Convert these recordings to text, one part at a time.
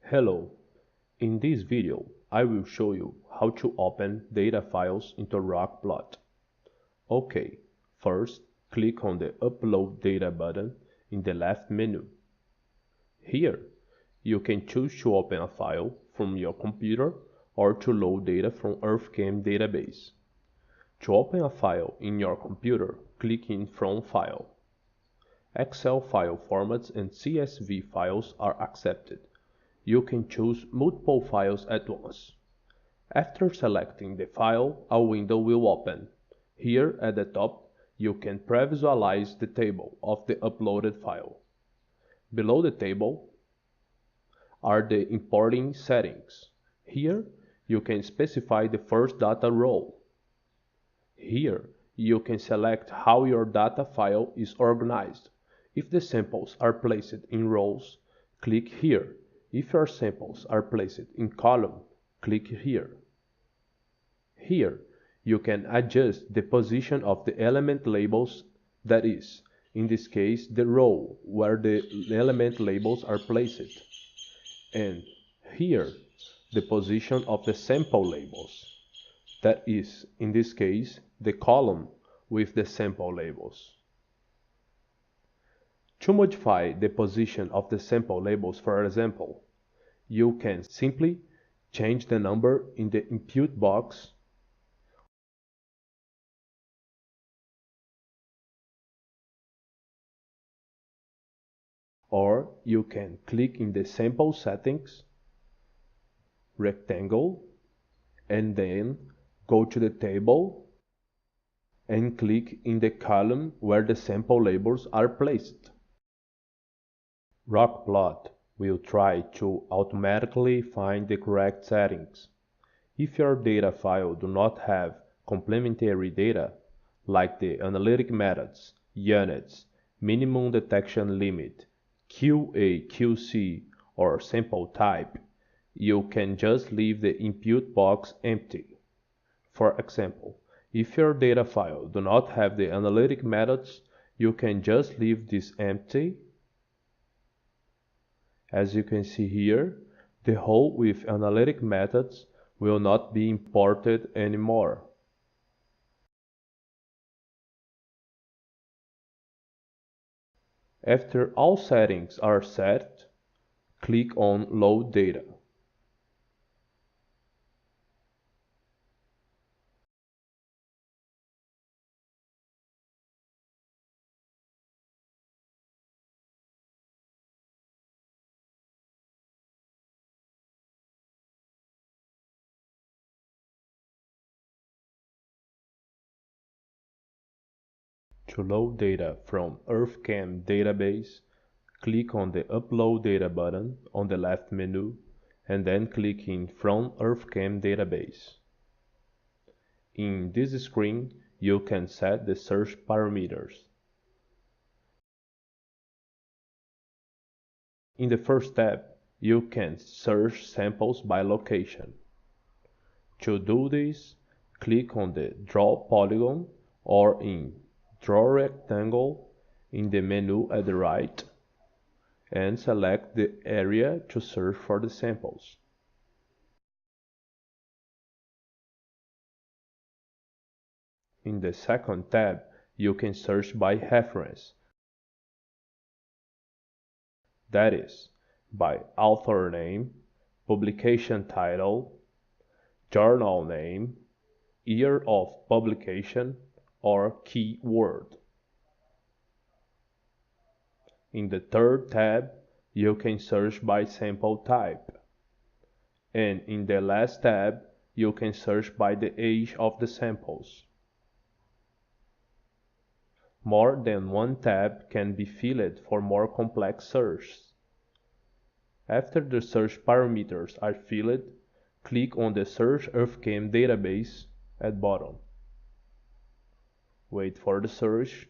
Hello, in this video I will show you how to open data files into RockPlot. OK, first click on the Upload Data button in the left menu. Here, you can choose to open a file from your computer or to load data from EarthCam database. To open a file in your computer, click in From File. Excel file formats and CSV files are accepted. You can choose multiple files at once. After selecting the file, a window will open. Here at the top, you can pre-visualize the table of the uploaded file. Below the table are the importing settings. Here, you can specify the first data row. Here, you can select how your data file is organized. If the samples are placed in rows, click here. If your samples are placed in column, click here. Here, you can adjust the position of the element labels, that is, in this case, the row where the element labels are placed. And here, the position of the sample labels, that is, in this case, the column with the sample labels. To modify the position of the sample labels, for example, you can simply change the number in the input box or you can click in the sample settings, rectangle, and then go to the table and click in the column where the sample labels are placed. RockPlot will try to automatically find the correct settings. If your data file do not have complementary data, like the analytic methods, units, minimum detection limit, QA/QC, or sample type, you can just leave the input box empty. For example, if your data file do not have the analytic methods, you can just leave this empty. As you can see here, the row with analytic methods will not be imported anymore. After all settings are set, click on Load Data. To load data from EarthCam database, click on the Upload Data button on the left menu and then click in From EarthCam database. In this screen, you can set the search parameters. In the first tab, you can search samples by location. To do this, click on the Draw Polygon or in Draw Rectangle in the menu at the right and select the area to search for the samples. In the second tab, you can search by reference, that is, by author name, publication title, journal name, year of publication, or keyword. In the third tab, you can search by sample type. And in the last tab, you can search by the age of the samples. More than one tab can be filled for more complex searches. After the search parameters are filled, click on the Search EarthCam database at bottom. Wait for the search.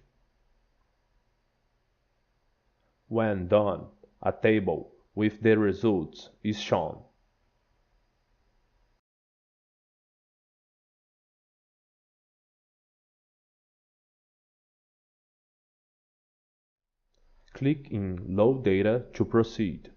When done, a table with the results is shown. Click in Load Data to proceed.